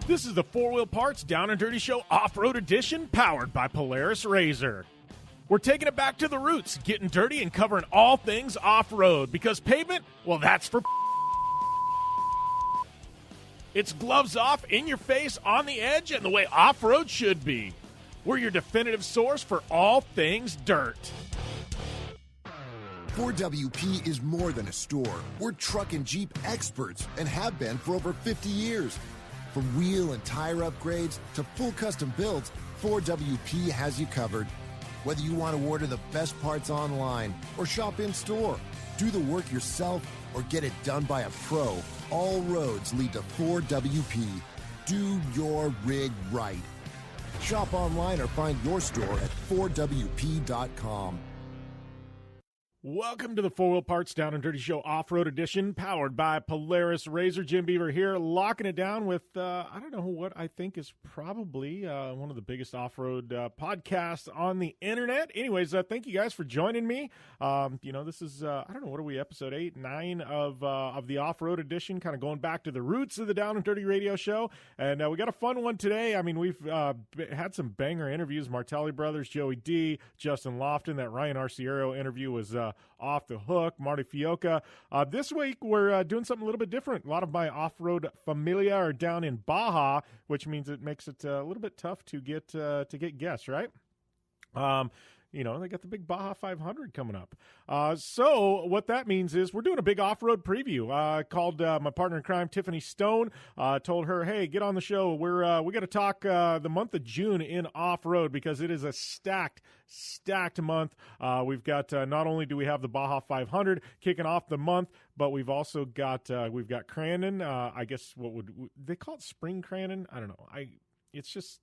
This is the Four Wheel Parts Down and Dirty Show Off-Road Edition, powered by Polaris RZR. We're taking it back to the roots, getting dirty and covering all things off-road, because pavement, well, that's for It's gloves off, in your face, on the edge, and the way off-road should be. We're your definitive source for all things dirt. 4WP is more than a store. We're truck and Jeep experts and have been for over 50 years. From wheel and tire upgrades to full custom builds, 4WP has you covered. Whether you want to order the best parts online or shop in store, do the work yourself, or get it done by a pro, all roads lead to 4WP. Do your rig right. Shop online or find your store at 4WP.com. Welcome to the Four Wheel Parts Down and Dirty Show Off-Road Edition, powered by Polaris RZR. Jim Beaver here, locking it down with, I don't know what I think is probably one of the biggest off-road podcasts on the internet. Anyways, thank you guys for joining me. This is, I don't know, what are we, episode 8, 9 of the Off-Road Edition, kind of going back to the roots of the Down and Dirty Radio Show. And we got a fun one today. I mean, we've had some banger interviews, Martelli Brothers, Joey D, Justin Lofton. That Ryan Arciero interview was off the hook. Marty Fioca. This week we're doing something a little bit different. A lot of my off-road familia are down in Baja, which means it makes it a little bit tough to get guests, right? They got the big Baja 500 coming up. So what that means is we're doing a big off-road preview. Called my partner in crime, Tiffany Stone. Told her, hey, get on the show. We got to talk the month of June in off-road because it is a stacked month. We've got not only do we have the Baja 500 kicking off the month, but we've also got Crandon. I guess what would they call it? Spring Crandon? I don't know. It's just.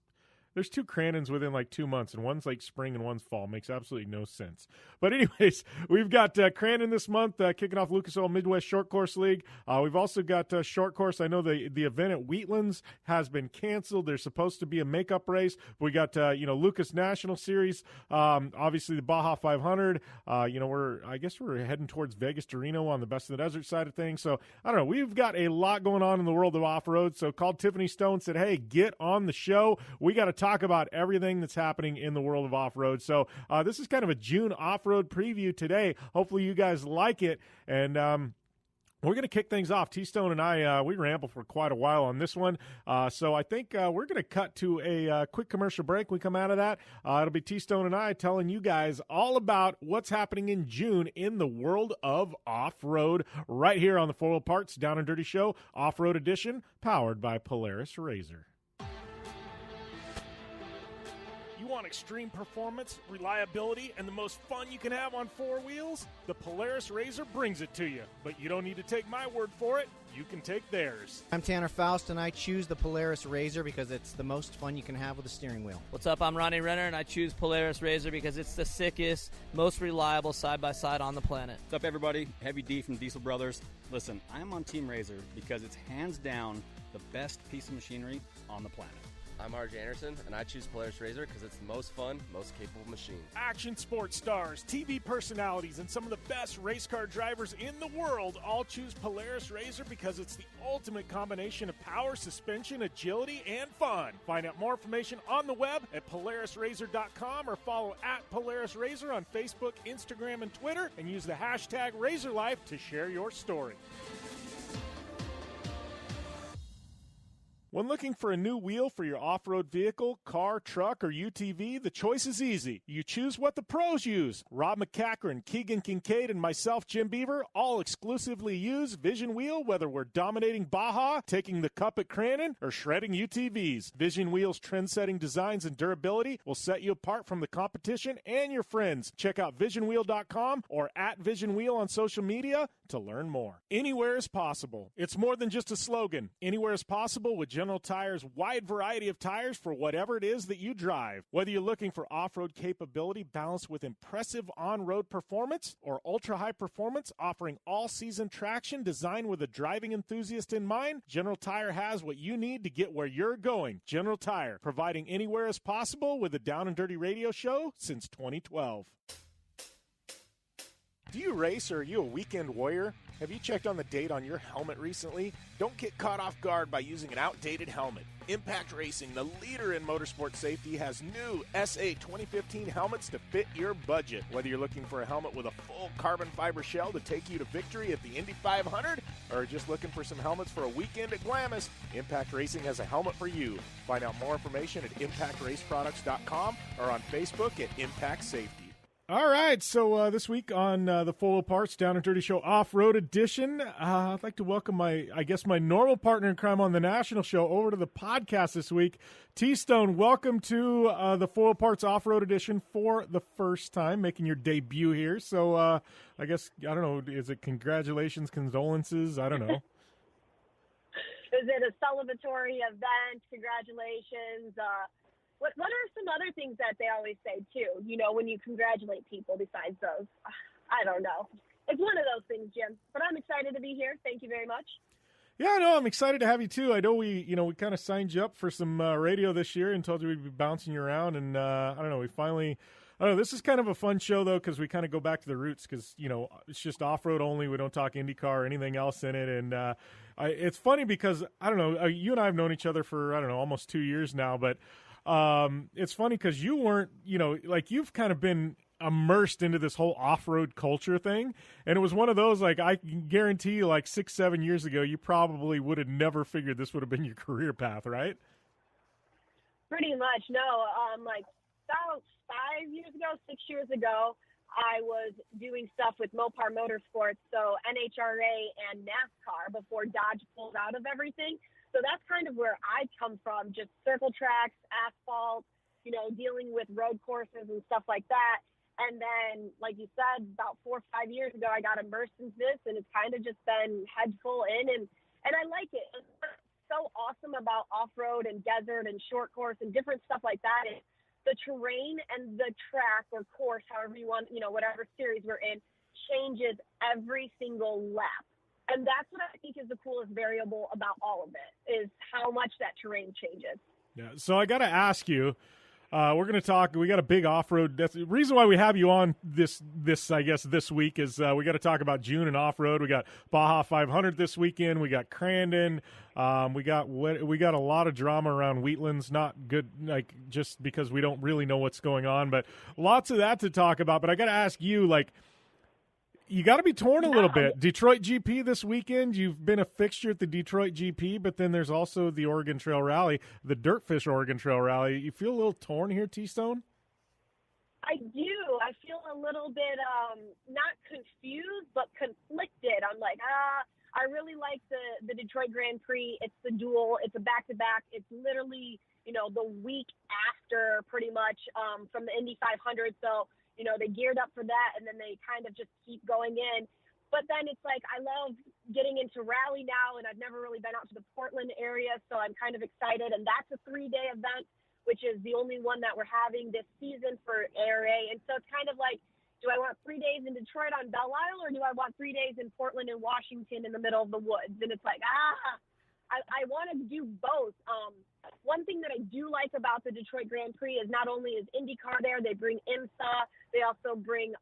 There's two Crandons within like 2 months, and one's like spring and one's fall. Makes absolutely no sense. But anyways, we've got Crandon this month kicking off Lucas Oil Midwest Short Course League. We've also got Short Course. I know the event at Wheatlands has been canceled. There's supposed to be a makeup race. We got Lucas National Series. Obviously the Baja 500. We're heading towards Vegas to Reno on the Best of the Desert side of things. So I don't know. We've got a lot going on in the world of off-road. So called Tiffany Stone, said, hey, get on the show. We got to talk about everything that's happening in the world of off-road. So this is kind of a June off-road preview today. Hopefully you guys like it. And we're going to kick things off. T-Stone and I, we ramble for quite a while on this one. So I think we're going to cut to a quick commercial break. When we come out of that, it'll be T-Stone and I telling you guys all about what's happening in June in the world of off-road right here on the Four Wheel Parts Down and Dirty Show Off-Road Edition, powered by Polaris RZR. You want extreme performance, reliability, and the most fun you can have on four wheels? The Polaris RZR brings it to you. But you don't need to take my word for it. You can take theirs. I'm Tanner Faust, and I choose the Polaris RZR because it's the most fun you can have with a steering wheel. What's up? I'm Ronnie Renner, and I choose Polaris RZR because it's the sickest, most reliable side-by-side on the planet. What's up, everybody? Heavy D from Diesel Brothers. Listen, I'm on Team RZR because it's hands down the best piece of machinery on the planet. I'm RJ Anderson, and I choose Polaris RZR because it's the most fun, most capable machine. Action sports stars, TV personalities, and some of the best race car drivers in the world all choose Polaris RZR because it's the ultimate combination of power, suspension, agility, and fun. Find out more information on the web at PolarisRZR.com or follow at Polaris RZR on Facebook, Instagram, and Twitter, and use the hashtag RZRLife to share your story. When looking for a new wheel for your off-road vehicle, car, truck, or UTV, the choice is easy. You choose what the pros use. Rob McCachran, Keegan Kincaid, and myself, Jim Beaver, all exclusively use Vision Wheel, whether we're dominating Baja, taking the cup at Crandon, or shredding UTVs. Vision Wheel's trend-setting designs and durability will set you apart from the competition and your friends. Check out VisionWheel.com or at Vision Wheel on social media to learn more. Anywhere is possible. It's more than just a slogan. Anywhere is possible with General Tire's wide variety of tires for whatever it is that you drive. Whether you're looking for off-road capability balanced with impressive on-road performance or ultra-high performance offering all-season traction designed with a driving enthusiast in mind, General Tire has what you need to get where you're going. General Tire, providing anywhere as possible with a Down and Dirty Radio Show since 2012. Do you race or are you a weekend warrior? Have you checked on the date on your helmet recently? Don't get caught off guard by using an outdated helmet. Impact Racing, the leader in motorsport safety, has new SA 2015 helmets to fit your budget. Whether you're looking for a helmet with a full carbon fiber shell to take you to victory at the Indy 500 or just looking for some helmets for a weekend at Glamis, Impact Racing has a helmet for you. Find out more information at impactraceproducts.com or on Facebook at Impact Safety. All right, so this week on the Full Wheel Parts Down and Dirty Show Off-Road Edition, I'd like to welcome my normal partner in crime on the national show over to the podcast this week. T-Stone, welcome to the Full Wheel Parts Off-Road Edition for the first time, making your debut here. So I guess, I don't know, is it congratulations, condolences? I don't know. Is it a celebratory event? Congratulations. What are some other things that they always say, too, you know, when you congratulate people besides those? I don't know. It's one of those things, Jim. But I'm excited to be here. Thank you very much. Yeah, no, I'm excited to have you, too. I know we kind of signed you up for some radio this year and told you we'd be bouncing you around. And, I don't know, this is kind of a fun show, though, because we kind of go back to the roots because, you know, it's just off-road only. We don't talk IndyCar or anything else in it. And it's funny because, I don't know, you and I have known each other for, I don't know, almost 2 years now. But it's funny because you weren't, you know, like you've kind of been immersed into this whole off-road culture thing. And it was one of those, like, I can guarantee you, like 6-7 years ago, you probably would have never figured this would have been your career path, right? Pretty much, no. Like about 6 years ago, I was doing stuff with Mopar Motorsports, so NHRA and NASCAR before Dodge pulled out of everything. So that's kind of where I come from, just circle tracks, asphalt, you know, dealing with road courses and stuff like that. And then, like you said, about 4 or 5 years ago, I got immersed in this, and it's kind of just been head full in, and I like it. It's so awesome about off-road and desert and short course and different stuff like that is the terrain and the track or course, however you want, you know, whatever series we're in, changes every single lap. And that's what I think is the coolest variable about all of it, is how much that terrain changes. Yeah. So I got to ask you, we're going to talk, we got a big off-road. That's the reason why we have you on this I guess, this week is we got to talk about June and off-road. We got Baja 500 this weekend. We got Crandon. We got a lot of drama around Wheatland's, not good, like just because we don't really know what's going on, but lots of that to talk about. But I got to ask you, like, you got to be torn a little bit. Detroit GP this weekend, you've been a fixture at the Detroit GP, but then there's also the Oregon Trail Rally, the Dirtfish Oregon Trail Rally. You feel a little torn here, T-Stone? I do. I feel a little bit not confused, but conflicted. I'm like, I really like the Detroit Grand Prix. It's the duel. It's a back-to-back. It's literally, you know, the week after pretty much from the Indy 500. So, you know, they geared up for that, and then they kind of just keep going in. But then it's like I love getting into rally now, and I've never really been out to the Portland area, so I'm kind of excited. And that's a 3-day event, which is the only one that we're having this season for ARA. And so it's kind of like, do I want 3 days in Detroit on Belle Isle, or do I want 3 days in Portland and Washington in the middle of the woods? And it's like, I want to do both. One thing that I do like about the Detroit Grand Prix is not only is IndyCar there, they bring IMSA, they also bring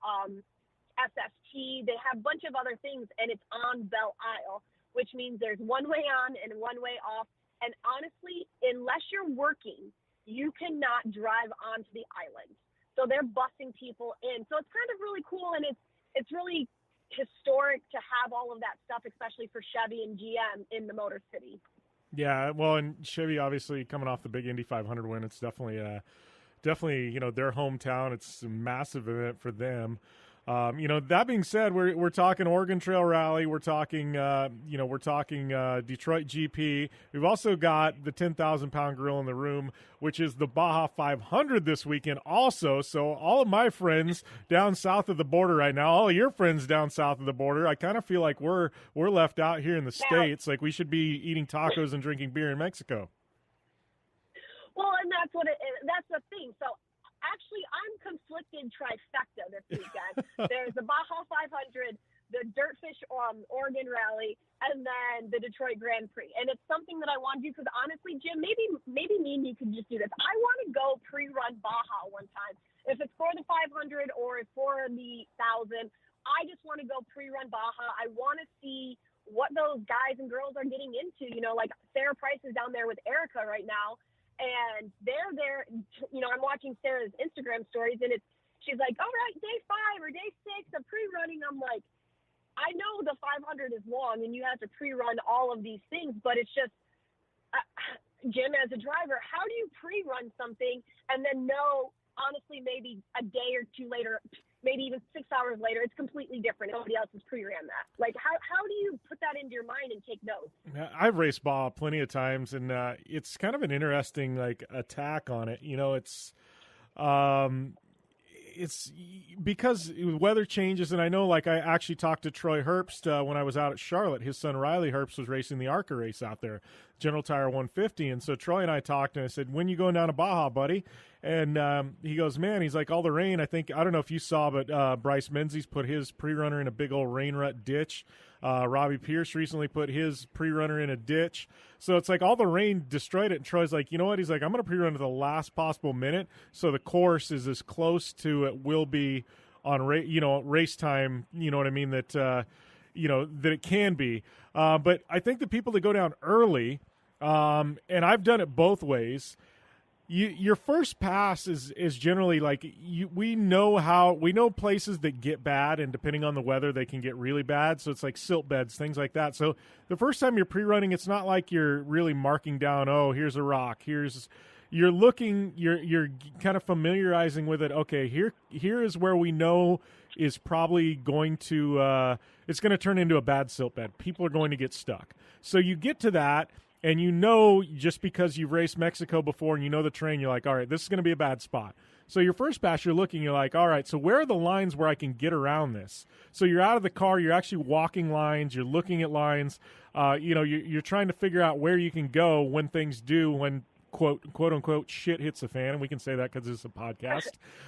SFT, they have a bunch of other things, and it's on Belle Isle, which means there's one way on and one way off. And honestly, unless you're working, you cannot drive onto the island. So they're busing people in. So it's kind of really cool, and it's really historic to have all of that stuff, especially for Chevy and GM in the Motor City. Yeah, well, and Chevy obviously coming off the big Indy 500 win, it's definitely you know, their hometown. It's a massive event for them. You know, that being said, we're talking Oregon Trail Rally. We're talking, Detroit GP. We've also got the 10,000-pound gorilla in the room, which is the Baja 500 this weekend also. So all of my friends down south of the border right now, all of your friends down south of the border, I kind of feel like we're left out here in the States. Like we should be eating tacos and drinking beer in Mexico. Well, and that's that's the thing. So actually, I'm conflicted trifecta this weekend. There's the Baja 500, the Dirtfish Oregon Rally, and then the Detroit Grand Prix. And it's something that I want to do because honestly, Jim, maybe me and you could just do this. I want to go pre-run Baja one time. If it's for the 500 or if for the 1,000, I just want to go pre-run Baja. I want to see what those guys and girls are getting into. Like Sarah Price is down there with Erica right now, and they're there. I'm watching Sarah's Instagram stories, and she's like, all right, day 5 or day 6 of pre-running. I'm like, I know the 500 is long and you have to pre-run all of these things, but it's just, Jim, as a driver, how do you pre-run something and then know, honestly, maybe a day or two later, maybe even 6 hours later, it's completely different. Nobody else has pre-ran that. Like, how do you put that into your mind and take notes? I've raced Baja plenty of times, and it's kind of an interesting, like, attack on it. It's because weather changes, and I know, like, I actually talked to Troy Herbst when I was out at Charlotte. His son Riley Herbst was racing the ARCA race out there, General Tire 150, and so Troy and I talked, and I said, when you going down to Baja, buddy? And he goes, man, he's like, all the rain, I don't know if you saw, but Bryce Menzies put his pre-runner in a big old rain rut ditch. Robbie Pierce recently put his pre-runner in a ditch. So it's like all the rain destroyed it. And Troy's like, you know what? He's like, I'm going to pre-run to the last possible minute. So the course is as close to it will be on race time. You know what I mean? That, that it can be. But I think the people that go down early, and I've done it both ways, your first pass is generally like we know places that get bad, and depending on the weather, they can get really bad. So it's like silt beds, things like that. So the first time you're pre-running, it's not like you're really marking down. Oh, here's a rock. You're looking. You're kind of familiarizing with it. Okay, here is where we know is probably going to it's going to turn into a bad silt bed. People are going to get stuck. So you get to that. And just because you've raced Mexico before and you know the terrain, you're like, all right, this is going to be a bad spot. So your first pass, you're like, all right, so where are the lines where I can get around this? So you're out of the car, you're actually walking lines, you're looking at lines, you're trying to figure out where you can go when things do, when quote unquote shit hits the fan. And we can say that because it's a podcast.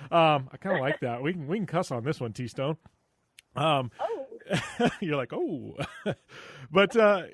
I kind of like that. We can cuss on this one, T-Stone. You're like, oh. But, so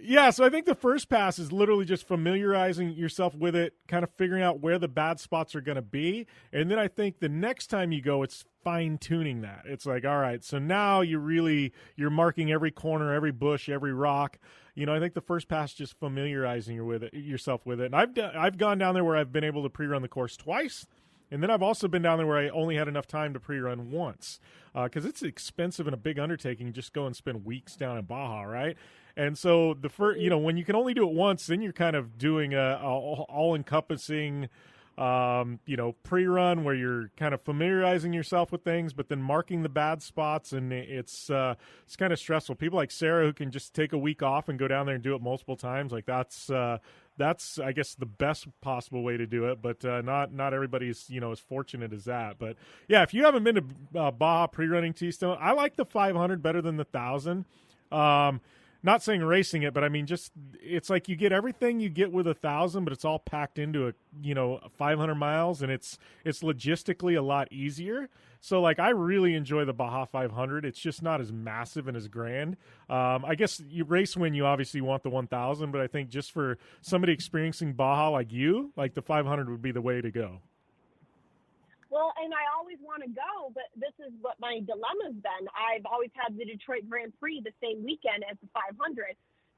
I think the first pass is literally just familiarizing yourself with it, kind of figuring out where the bad spots are going to be. And then I think the next time you go, it's fine-tuning that. It's like, all right, so now you're marking every corner, every bush, every rock. I think the first pass is just familiarizing yourself with it. And I've gone down there where I've been able to pre-run the course twice. And then I've also been down there where I only had enough time to pre-run once because it's expensive and a big undertaking. Just go and spend weeks down in Baja, right? And so the first, when you can only do it once, then you're kind of doing a all-encompassing, pre-run where you're kind of familiarizing yourself with things, but then marking the bad spots, and it's kind of stressful. People like Sarah who can just take a week off and go down there and do it multiple times, like that's I guess the best possible way to do it, but not everybody's as fortunate as that. But yeah, if you haven't been to Baja pre-running T-Stone, I like the 500 better than the 1,000. Not saying racing it, but I mean just it's like you get everything you get with 1,000, but it's all packed into 500 miles, and it's logistically a lot easier. So like I really enjoy the Baja 500. It's just not as massive and as grand. I guess you race when you obviously want the 1,000, but I think just for somebody experiencing Baja like you, like the 500 would be the way to go. Well, and I always want to go, but this is what my dilemma's been. I've always had the Detroit Grand Prix the same weekend as the 500.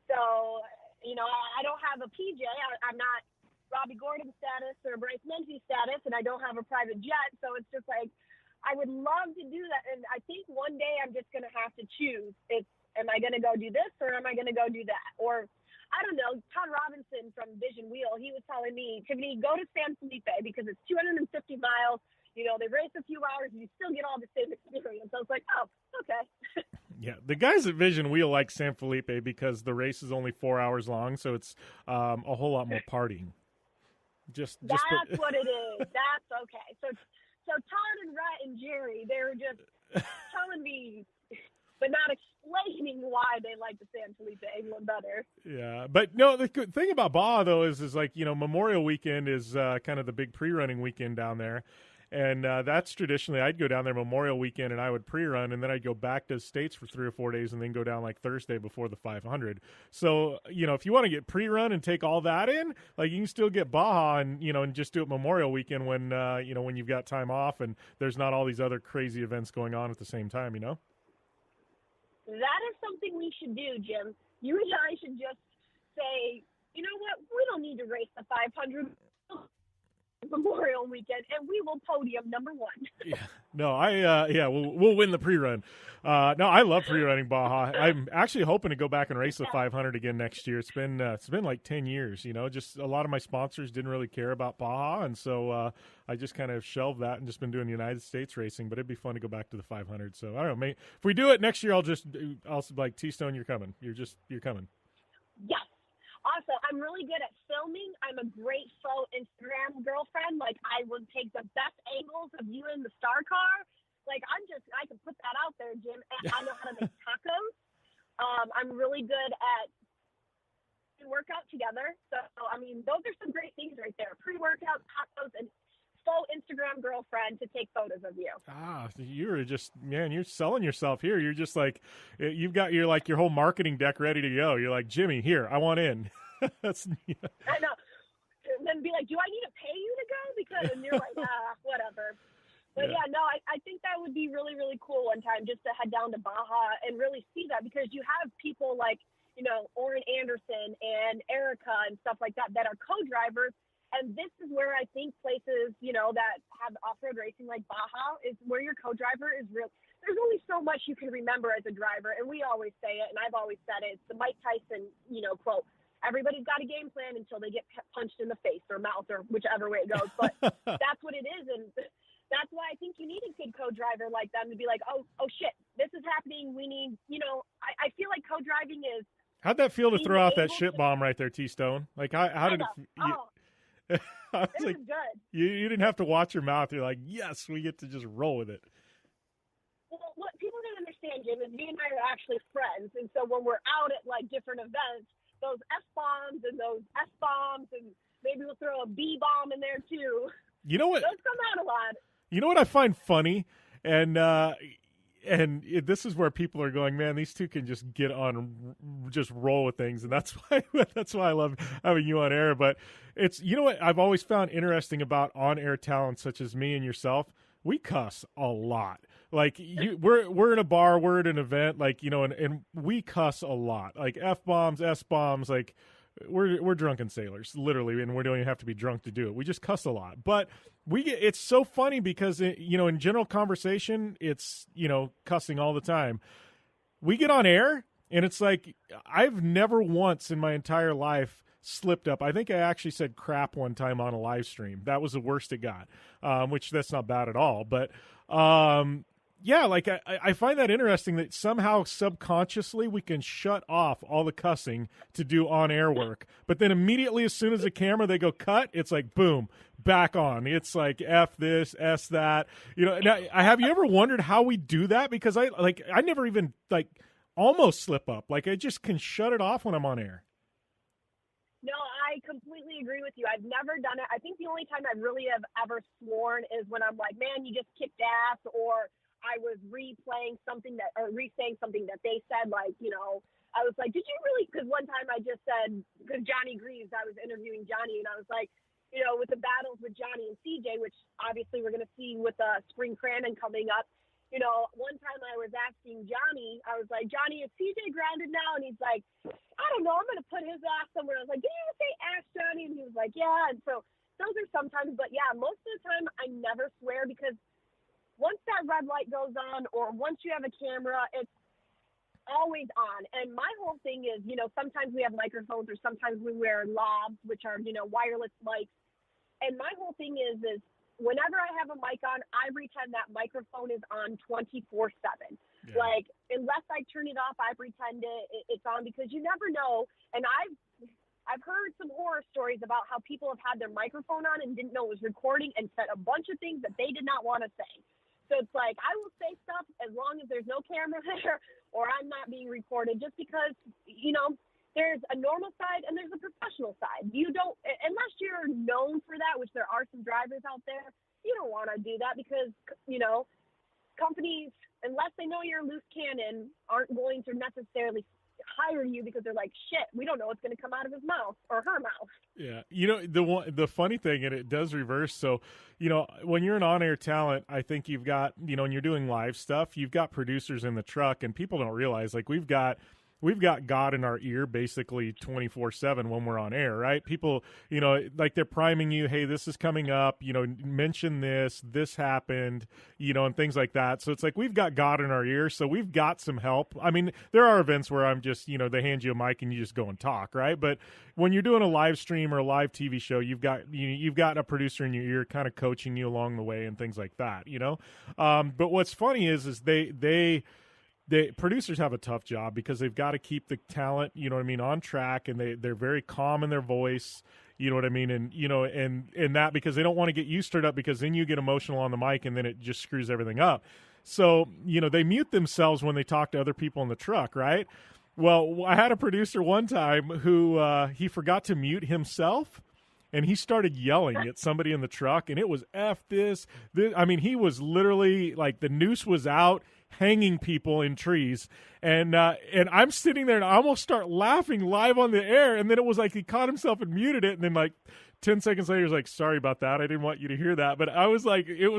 So, I don't have a PJ. I'm not Robbie Gordon status or Bryce Menzies status, and I don't have a private jet. So it's just like, I would love to do that. And I think one day I'm just going to have to choose. Am I going to go do this or am I going to go do that? Or I don't know, Todd Robinson from Vision Wheel, he was telling me, Tiffany, go to San Felipe because it's 250 miles. They race a few hours and you still get all the same experience. I was like, oh, okay. Yeah, the guys at Vision Wheel like San Felipe because the race is only 4 hours long, so it's a whole lot more partying. That's what it is. That's okay. So Todd and Rhett and Jerry, they were just telling me, but not explaining why they like the San Felipe one better. Yeah, but no, the good thing about Baja, though, is like, Memorial Weekend is kind of the big pre-running weekend down there. And that's traditionally, I'd go down there Memorial Weekend and I would pre-run, and then I'd go back to the States for 3 or 4 days and then go down like Thursday before the 500. So, if you want to get pre-run and take all that in, like you can still get Baja and, and just do it Memorial Weekend when, when you've got time off and there's not all these other crazy events going on at the same time, That is something we should do, Jim. You and I should just say, you know what? We don't need to race the 500 Memorial Weekend, and we will podium number 1. Yeah. No, we'll win the pre-run. No, I love pre-running Baja. I'm actually hoping to go back and race the 500 again next year. It's been like 10 years, just a lot of my sponsors didn't really care about Baja, and so I just kind of shelved that and just been doing United States racing, but it'd be fun to go back to the 500. So I don't know, if we do it next year, I'll like, T-Stone, you're coming. You're coming. Yes. Also, I'm really good at filming. I'm a great photo Instagram girlfriend. Like, I would take the best angles of you in the star car. Like, I can put that out there, Jim. And I know how to make tacos. I'm really good at workout together. So, I mean, those are some great things right there. Pre-workout, tacos, and faux Instagram girlfriend to take photos of you. You're just, man, you're selling yourself here. You're just like, you've got your whole marketing deck ready to go. You're like, Jimmy, here, I want in. I know. And then be like, do I need to pay you to go? And you're like, whatever. But yeah, no, I think that would be really, really cool one time just to head down to Baja and really see that, because you have people like, Orin Anderson and Erica and stuff like that are co-drivers. And this is where I think places, that have off-road racing like Baja is where your co-driver is real. There's only so much you can remember as a driver. And we always say it, and I've always said it. It's the Mike Tyson, quote. Everybody's got a game plan until they get punched in the face or mouth or whichever way it goes. But that's what it is. And that's why I think you need a good co-driver like them to be like, oh shit, this is happening. We need, I feel like co-driving is. How'd that feel to throw out that shit bomb right there, T-Stone? Like, how did it? I was like, good. You didn't have to watch your mouth. You're like, yes, we get to just roll with it. Well, what people don't understand, Jim, is me and I are actually friends. And so when we're out at, like, different events, those F-bombs and those S-bombs, and maybe we'll throw a B-bomb in there, too. You know what? Those come out a lot. You know what I find funny? And this is where people are going, man, these two can just get on, just roll with things. And that's why I love having you on air. But it's, what I've always found interesting about on-air talent such as me and yourself, we cuss a lot. Like, we're in a bar, we're at an event, like, and we cuss a lot. Like F-bombs, S-bombs, like we're drunken sailors, literally, and we don't even have to be drunk to do it. We just cuss a lot. But it's so funny because, in general conversation, it's, cussing all the time. We get on air, and it's like, I've never once in my entire life slipped up. I think I actually said crap one time on a live stream. That was the worst it got, which that's not bad at all. But, yeah, like I find that interesting that somehow subconsciously we can shut off all the cussing to do on-air work. But then immediately as soon as the camera, they go cut, it's like, boom, back on. It's like F this, S that. Now, have you ever wondered how we do that? Because I never even almost slip up. Like, I just can shut it off when I'm on air. No, I completely agree with you. I've never done it. I think the only time I really have ever sworn is when I'm like, man, you just kicked ass, or I was re-saying something that they said, like, I was like, did you really? Because one time I just said, because Johnny Greaves, I was interviewing Johnny, and I was like, with the battles with Johnny and CJ, which obviously we're going to see with Spring Crandon coming up, one time I was asking Johnny, I was like, Johnny, is CJ grounded now? And he's like, I don't know, I'm going to put his ass somewhere. I was like, did you say ask Johnny? And he was like, yeah. And so those are sometimes, but yeah, most of the time I never swear, because once that red light goes on, or once you have a camera, it's always on. And my whole thing is, sometimes we have microphones, or sometimes we wear lavs, which are, wireless mics. And my whole thing is whenever I have a mic on, I pretend that microphone is on 24/7. Yeah. Like, unless I turn it off, I pretend it's on, because you never know. And I've heard some horror stories about how people have had their microphone on and didn't know it was recording and said a bunch of things that they did not want to say. So it's like, I will say stuff as long as there's no camera there, or I'm not being recorded, just because, there's a normal side and there's a professional side. You don't, unless you're known for that, which there are some drivers out there, you don't want to do that, because, companies, unless they know you're a loose cannon, aren't going to necessarily hire you, because they're like, shit, we don't know what's going to come out of his mouth or her mouth. Yeah, the funny thing, and it does reverse. So, when you're an on-air talent, I think you've got, when you're doing live stuff, you've got producers in the truck, and people don't realize, like, we've got God in our ear basically 24/7 when we're on air, right? People, like they're priming you, hey, this is coming up, mention this happened, and things like that. So it's like we've got God in our ear, so we've got some help. I mean, there are events where I'm just, they hand you a mic and you just go and talk, right? But when you're doing a live stream or a live TV show, you've got a producer in your ear kind of coaching you along the way and things like that, But what's funny is the producers have a tough job because they've got to keep the talent, on track, and they're very calm in their voice, and that because they don't want to get you stirred up because then you get emotional on the mic and then it just screws everything up. So, they mute themselves when they talk to other people in the truck, right? Well, I had a producer one time who he forgot to mute himself. And he started yelling at somebody in the truck, and it was F this. I mean, he was literally like the noose was out, hanging people in trees. And I'm sitting there, and I almost start laughing live on the air. And then it was like he caught himself and muted it. And then like 10 seconds later, he's like, sorry about that. I didn't want you to hear that. But it was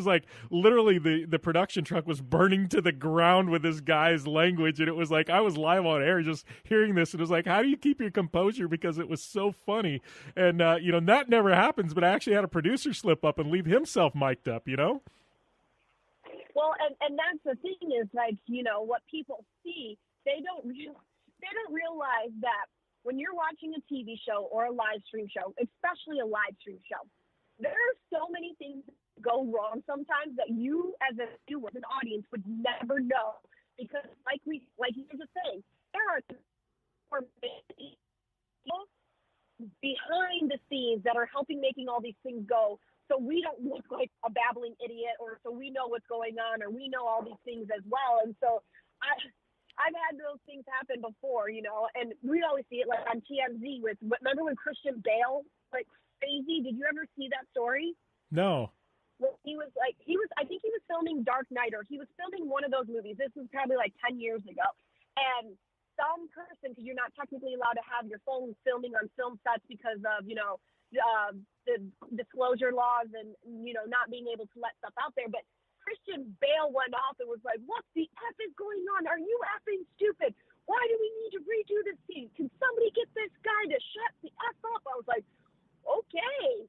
like literally the production truck was burning to the ground with this guy's language. And it was like I was live on air just hearing this. And it was like, how do you keep your composure? Because it was so funny. And, that never happens. But I actually had a producer slip up and leave himself mic'd up, Well, and that's the thing is, like, what people see, they don't realize that when you're watching a TV show or a live stream show, especially a live stream show, there are so many things that go wrong sometimes that you as a viewer, an audience, would never know because, like here's the thing, there are people behind the scenes that are helping making all these things go. So we don't look like a babbling idiot, or so we know what's going on, or we know all these things as well. And so I've had those things happen before, and we always see it like on TMZ remember when Christian Bale, like crazy? Did you ever see that story? No. Well, I think he was filming Dark Knight, or he was filming one of those movies. This was probably like 10 years ago. And some person, because you're not technically allowed to have your phone filming on film sets because of, the disclosure laws and, not being able to let stuff out there. But Christian Bale went off and was like, what the F is going on? Are you effing stupid? Why do we need to redo this scene? Can somebody get this guy to shut the F up? I was like, okay.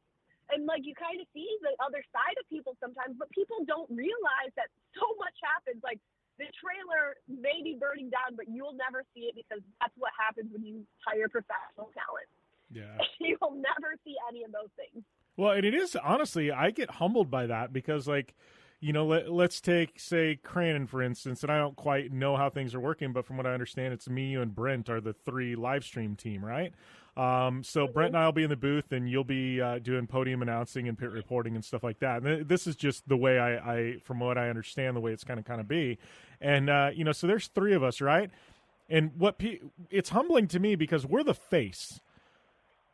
And, like, you kind of see the other side of people sometimes, but people don't realize that so much happens. Like, the trailer may be burning down, but you'll never see it because that's what happens when you hire professional talent. Yeah. You'll never see any of those things. Well, and it is, honestly, I get humbled by that because, like, let's take, say, Crandon, for instance, and I don't quite know how things are working, but from what I understand, it's me, you, and Brent are the three live stream team, right? So Brent and I will be in the booth, and you'll be doing podium announcing and pit reporting and stuff like that. And this is just the way I from what I understand, the way it's kind of be. And, so there's three of us, right? And it's humbling to me because we're the face.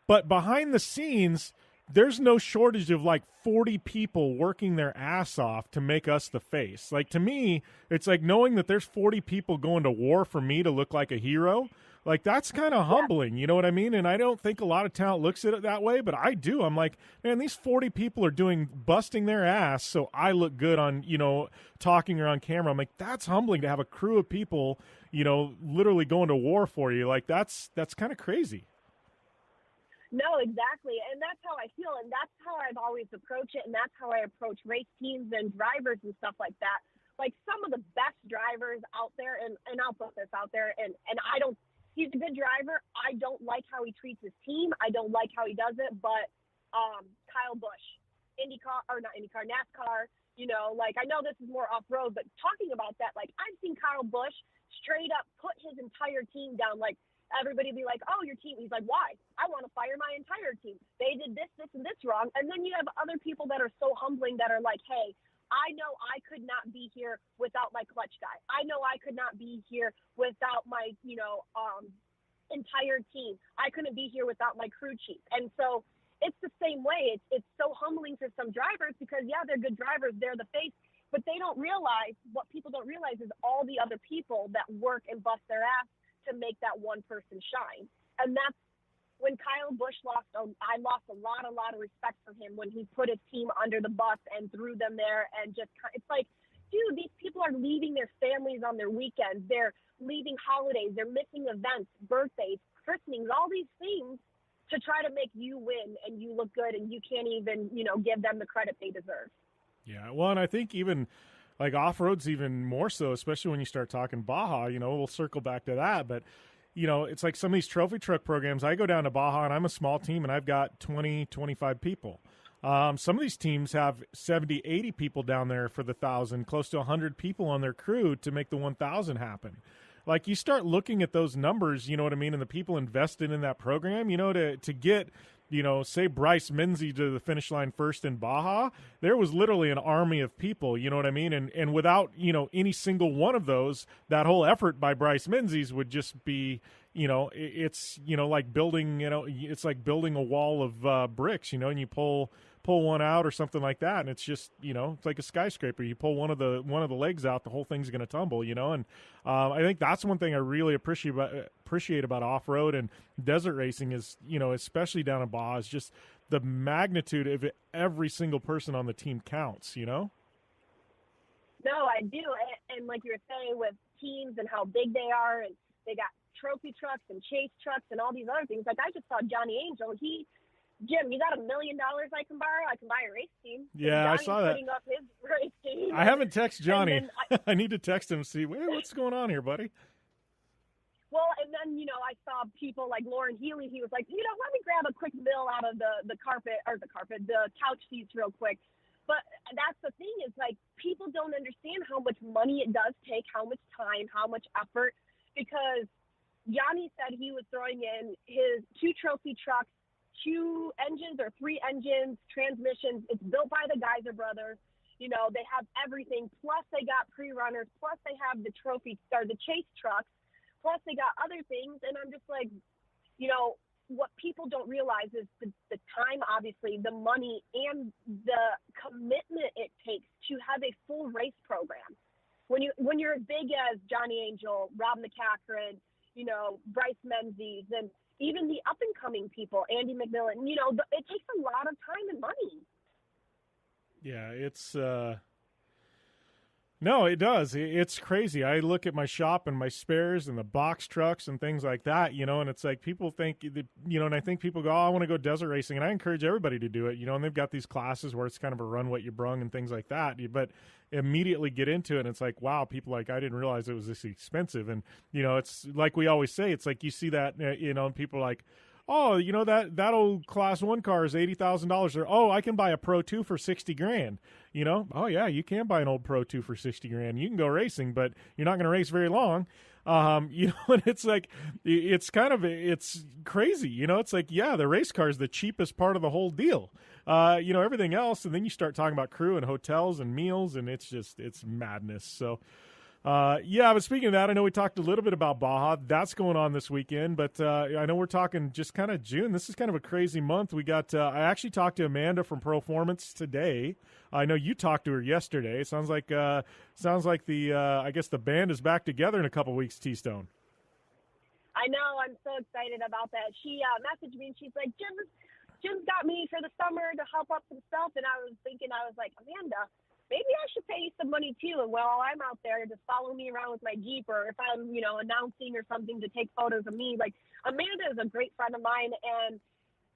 But behind the scenes, there's no shortage of like 40 people working their ass off to make us the face. Like, to me, it's like knowing that there's 40 people going to war for me to look like a hero. Like, that's kind of humbling, you know what I mean? And I don't think a lot of talent looks at it that way, but I do. I'm like, man, these 40 people are busting their ass so I look good on, talking or on camera. I'm like, that's humbling to have a crew of people, literally going to war for you. Like, that's kind of crazy. No, exactly. And that's how I feel. And that's how I've always approached it. And that's how I approach race teams and drivers and stuff like that. Like, some of the best drivers out there, and I'll put this out there, and he's a good driver. I don't like how he treats his team. I don't like how he does it. But Kyle Busch, NASCAR, I know this is more off-road, but talking about that, like, I've seen Kyle Busch straight up put his entire team down. Like, everybody be like, oh, your team. He's like, why? I want to fire my entire team. They did this, and this wrong. And then you have other people that are so humbling that are like, hey, I know I could not be here without my clutch guy. I know I could not be here without my, entire team. I couldn't be here without my crew chief. And so it's the same way. It's so humbling for some drivers because, yeah, they're good drivers. They're the face. But they don't realize, what people don't realize is all the other people that work and bust their ass to make that one person shine. And when Kyle Busch I lost a lot of respect for him when he put his team under the bus and threw them there, and just, it's like, dude, these people are leaving their families on their weekends. They're leaving holidays. They're missing events, birthdays, christenings, all these things to try to make you win and you look good, and you can't even, give them the credit they deserve. Yeah, well, and I think even like off-road's even more so, especially when you start talking Baja, we'll circle back to that. But, it's like some of these trophy truck programs, I go down to Baja and I'm a small team and I've got 20, 25 people. Some of these teams have 70, 80 people down there for the 1,000, close to 100 people on their crew to make the 1,000 happen. Like, you start looking at those numbers, you know what I mean, and the people invested in that program, to get, say Bryce Menzies to the finish line first in Baja, there was literally an army of people, you know what I mean? And without, any single one of those, that whole effort by Bryce Menzies would just be, it's, like building, it's like building a wall of bricks, and you pull one out or something like that, and it's just, it's like a skyscraper. You pull one of the legs out, the whole thing's going to tumble, and I think that's one thing I really appreciate about off-road and desert racing is, especially down in Baja, is just the magnitude of it. Every single person on the team counts, No, I do, and like you were saying with teams and how big they are, and they got trophy trucks and chase trucks and all these other things. Like, I just saw Johnny Angel, Jim, you got $1 million I can borrow? I can buy a race team. Yeah, I saw that. Putting up his race team. I haven't texted Johnny. I need to text him and see, what's going on here, buddy? Well, and then, I saw people like Lauren Healy. He was like, let me grab a quick bill out of the couch seats real quick. But that's the thing is, like, people don't understand how much money it does take, how much time, how much effort, because Johnny said he was throwing in his 2 trophy trucks, 2 engines or 3 engines, transmissions. It's built by the Geyser brothers. They have everything. Plus they got pre-runners. Plus they have the the chase trucks. Plus they got other things. And I'm just like, what people don't realize is the time, obviously, the money, and the commitment it takes to have a full race program. When you're as big as Johnny Angel, Rob McCachran, Bryce Menzies, and even the up-and-coming people, Andy McMillan, it takes a lot of time and money. Yeah, it's no, it does. It's crazy. I look at my shop and my spares and the box trucks and things like that, and it's like people think, and I think people go, I want to go desert racing, and I encourage everybody to do it, and they've got these classes where it's kind of a run what you brung and things like that, but immediately get into it, and it's like, wow, people like, I didn't realize it was this expensive, and, it's like we always say, it's like you see that, and people are like, oh, that old Class 1 car is $80,000. Or, oh, I can buy a Pro 2 for $60,000. Oh yeah, you can buy an old Pro 2 for $60,000. You can go racing, but you're not going to race very long. And it's like, it's crazy. It's like, yeah, the race car is the cheapest part of the whole deal. Everything else, and then you start talking about crew and hotels and meals, and it's madness. So. But speaking of that, I know we talked a little bit about Baja. That's going on this weekend, but I know we're talking just kind of June. This is kind of a crazy month. We got. I actually talked to Amanda from Performance today. I know you talked to her yesterday. Sounds like the I guess the band is back together in a couple weeks. T-Stone. I know. I'm so excited about that. She messaged me and she's like, Jim's got me for the summer to help up some stuff, and I was like, Amanda, maybe I should pay you some money too. And while I'm out there, just follow me around with my Jeep, or if I'm, announcing or something, to take photos of me. Like, Amanda is a great friend of mine, and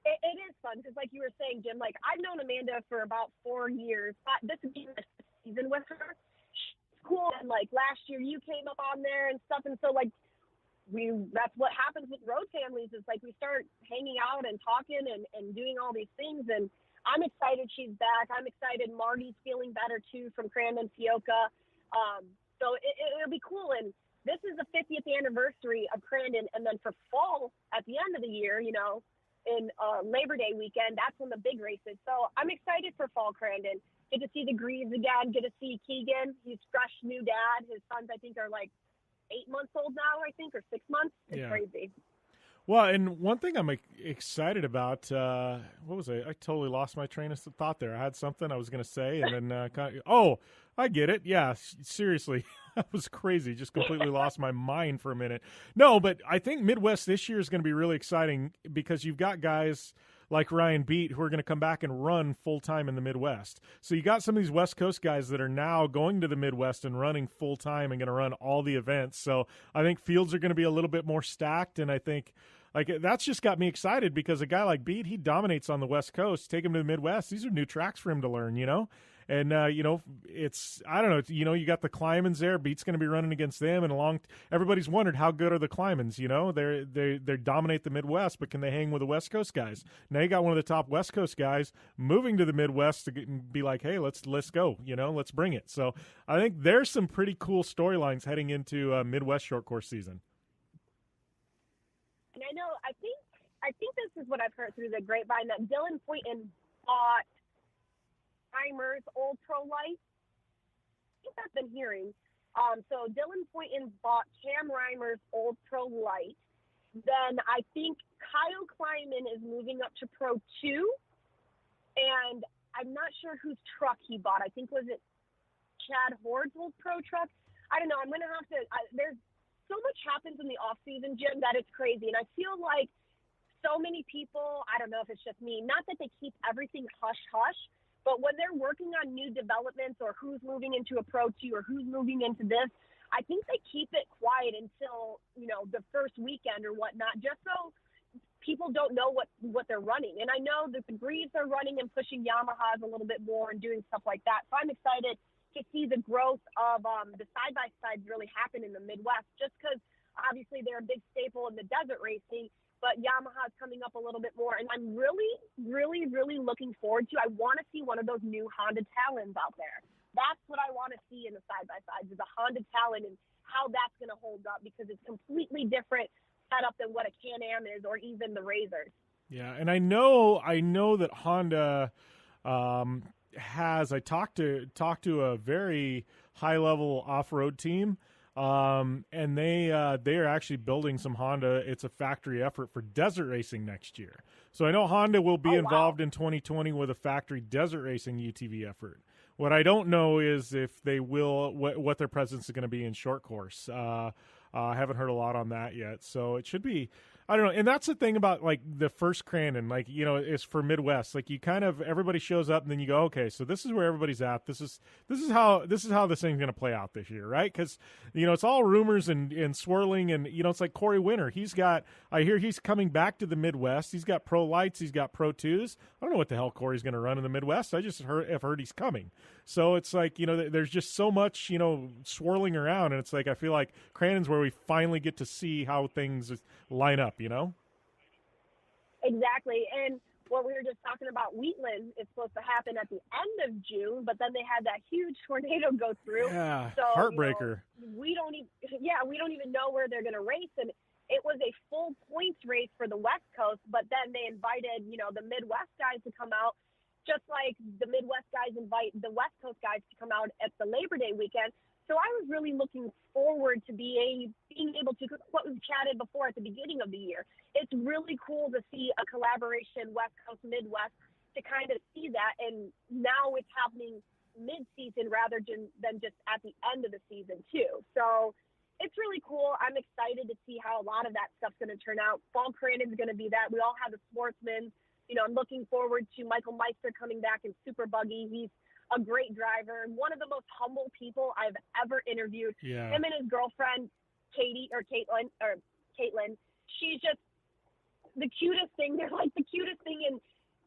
it is fun because, like you were saying, Jim, like, I've known Amanda for about 4 years. This is the season with her. She's cool. And like last year, you came up on there and stuff, and so like that's what happens with road families. Is like we start hanging out and talking and doing all these things, and I'm excited she's back. I'm excited Marty's feeling better, too, from Crandon, Fioca. So it'll be cool. And this is the 50th anniversary of Crandon. And then for fall, at the end of the year, in Labor Day weekend, that's when the big race is. So I'm excited for fall Crandon. Get to see the Greaves again. Get to see Keegan. He's fresh new dad. His sons, I think, are like 8 months old now, or 6 months. It's crazy. Well, and one thing I'm excited about, what was I? I totally lost my train of thought there. I had something I was going to say, and then I get it. Yeah, seriously. That was crazy. Just completely lost my mind for a minute. No, but I think Midwest this year is going to be really exciting because you've got guys like Ryan Beat who are going to come back and run full-time in the Midwest. So you got some of these West Coast guys that are now going to the Midwest and running full-time and going to run all the events. So I think fields are going to be a little bit more stacked, and I think that's just got me excited because a guy like Beat, he dominates on the West Coast. Take him to the Midwest. These are new tracks for him to learn, And, it's, I don't know, you got the Clymans there. Beat's going to be running against them. And everybody's wondered how good are the Clymans, They dominate the Midwest, but can they hang with the West Coast guys? Now you got one of the top West Coast guys moving to the Midwest to be like, hey, let's go, let's bring it. So I think there's some pretty cool storylines heading into Midwest short course season. And I know, I think this is what I've heard through the grapevine, that Dylan Poynton bought Reimer's Old Pro Light. I think I've been hearing. So Dylan Poynton bought Cam Reimer's Old Pro Light. Then I think Kyle Kleiman is moving up to Pro 2. And I'm not sure whose truck he bought. I think, was it Chad Hord's old pro truck? I don't know. I'm going to have to there's so much happens in the off season, Jim, that it's crazy. And I feel like so many people, I don't know if it's just me, not that they keep everything hush-hush, but when they're working on new developments or who's moving into a Pro 2 or who's moving into this, I think they keep it quiet until, the first weekend or whatnot, just so people don't know what they're running. And I know that the Breeze are running and pushing Yamahas a little bit more and doing stuff like that. So I'm excited to see the growth of the side-by-sides really happen in the Midwest, just because obviously they're a big staple in the desert racing, but Yamaha's coming up a little bit more. And I'm really, really, really looking forward to, I want to see one of those new Honda Talons out there. That's what I want to see in the side-by-sides, is a Honda Talon and how that's going to hold up, because it's completely different setup than what a Can-Am is, or even the Razors. Yeah, and I know that Honda has, I talked to a very high level off-road team, and they are actually building some Honda. It's a factory effort for desert racing next year. So I know Honda will be involved in 2020 with a factory desert racing UTV effort. What I don't know is if they will, what their presence is going to be in short course. I haven't heard a lot on that yet, so it should be, I don't know. And that's the thing about like the first Crandon, is for Midwest. Like, you kind of, everybody shows up and then you go, okay, so this is where everybody's at. This is how this thing's going to play out this year, right? Because it's all rumors and swirling, and it's like Corey Winter. I hear he's coming back to the Midwest. He's got Pro Lights. He's got Pro 2s. I don't know what the hell Corey's going to run in the Midwest. I just have heard he's coming. So it's like, there's just so much, swirling around, and it's like I feel like Crandon's where we finally get to see how things line up. Exactly. And what we were just talking about, Wheatland is supposed to happen at the end of June, but then they had that huge tornado go through. Yeah, so, heartbreaker. We don't even know where they're going to race. And it was a full points race for the West Coast, but then they invited, the Midwest guys to come out, just like the Midwest guys invite the West Coast guys to come out at the Labor Day weekend. So I was really looking forward to being able to, what we chatted before at the beginning of the year. It's really cool to see a collaboration West Coast, Midwest, to kind of see that. And now it's happening mid-season rather than just at the end of the season too. So it's really cool. I'm excited to see how a lot of that stuff's going to turn out. Fall Crandon's going to be that. We all have the sportsmen. I'm looking forward to Michael Meister coming back in Super Buggy. He's a great driver and one of the most humble people I've ever interviewed. Yeah. Him and his girlfriend, Caitlin, she's just the cutest thing. They're like the cutest thing. And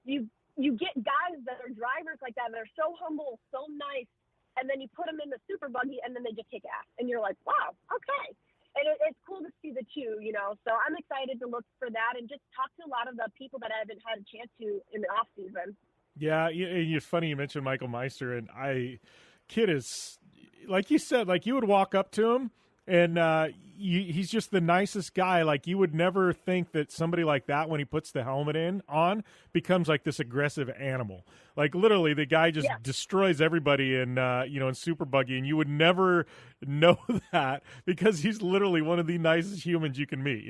you get guys that are drivers like that. They're so humble, so nice. And then you put them in the Super Buggy and then they just kick ass. And you're like, wow, okay. And it's cool to see the two, So I'm excited to look for that and just talk to a lot of the people that I haven't had a chance to in the off season. Yeah, it's funny you mentioned Michael Meister, and kid is, like you said, like you would walk up to him, and he's just the nicest guy. Like, you would never think that somebody like that, when he puts the helmet on, becomes like this aggressive animal. Like, literally, the guy just destroys everybody in Super Buggy, and you would never know that because he's literally one of the nicest humans you can meet.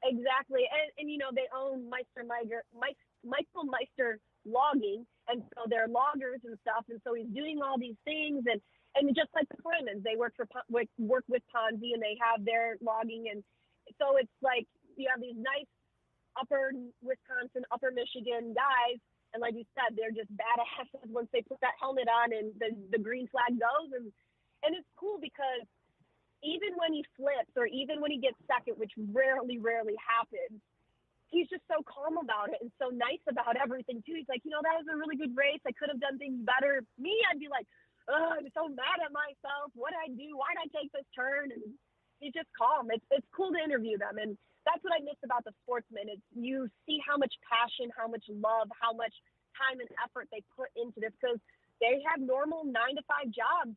Exactly, and they own Michael Meister logging, and so they're loggers and stuff, and so he's doing all these things, and just like the Crandons, they work with Ponzi, and they have their logging, and so it's like you have these nice upper Wisconsin, upper Michigan guys, and like you said, they're just badasses once they put that helmet on and the green flag goes, and it's cool because even when he flips or even when he gets second, which rarely happens, he's just so calm about it and so nice about everything too. He's like, that was a really good race. I could have done things better. Me, I'd be like, oh, I'm so mad at myself. What did I do? Why did I take this turn? And he's just calm. It's cool to interview them. And that's what I miss about the sportsmen. It's you see how much passion, how much love, how much time and effort they put into this, because they have normal 9-to-5 jobs.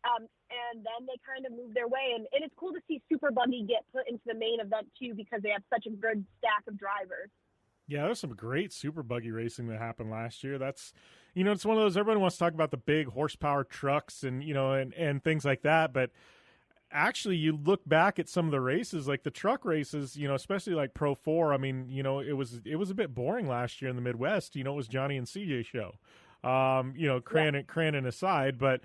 And then they kind of move their way. And it's cool to see Super Buggy get put into the main event, too, because they have such a good stack of drivers. Yeah, there's some great Super Buggy racing that happened last year. That's, it's one of those, everybody wants to talk about the big horsepower trucks and, and things like that. But actually, you look back at some of the races, like the truck races, especially like Pro 4. I mean, it was a bit boring last year in the Midwest. It was Johnny and CJ show. Crandon aside, but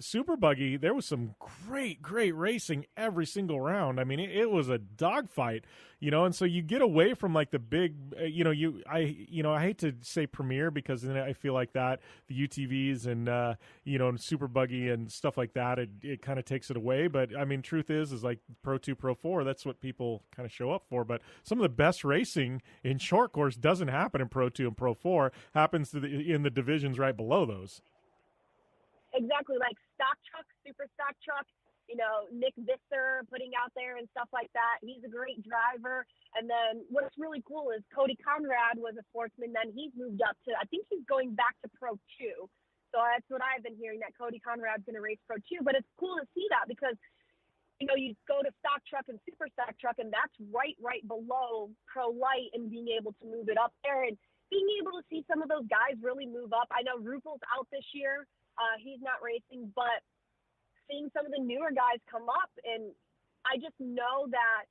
Super Buggy, there was some great racing every single round. I mean, it was a dogfight, and so you get away from like the big, I hate to say premiere because then I feel like that the UTVs and Super Buggy and stuff like that, it kind of takes it away. But I mean, truth is like Pro 2, Pro 4, that's what people kind of show up for. But some of the best racing in short course doesn't happen in Pro 2 and Pro 4, happens in the divisions right below those. Exactly, like stock truck, super stock truck, Nick Visser putting out there and stuff like that. He's a great driver. And then what's really cool is Cody Conrad was a sportsman. Then he's moved up to, I think he's going back to Pro 2. So that's what I've been hearing, that Cody Conrad's going to race Pro 2. But it's cool to see that because, you go to stock truck and super stock truck, and that's right below Pro Light, and being able to move it up there and being able to see some of those guys really move up. I know Rupel's out this year. He's not racing, but seeing some of the newer guys come up, and I just know that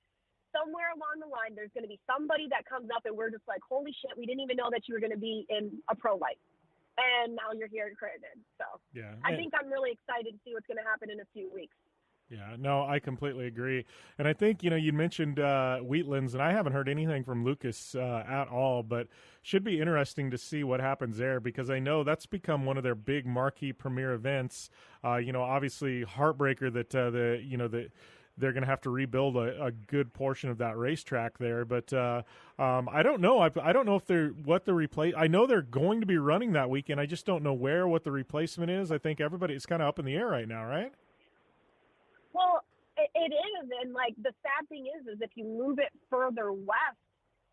somewhere along the line there's going to be somebody that comes up and we're just like, holy shit, we didn't even know that you were going to be in a Pro Light. And now you're here in Crandon. So yeah, I think I'm really excited to see what's going to happen in a few weeks. Yeah, no, I completely agree. And I think, you mentioned Wheatlands, and I haven't heard anything from Lucas at all, but should be interesting to see what happens there because I know that's become one of their big marquee premier events. Obviously heartbreaker that they're going to have to rebuild a good portion of that racetrack there. But I don't know. I don't know if I know they're going to be running that weekend. I just don't know what the replacement is. I think it's kind of up in the air right now, right? Well, it is, and like the sad thing is if you move it further west,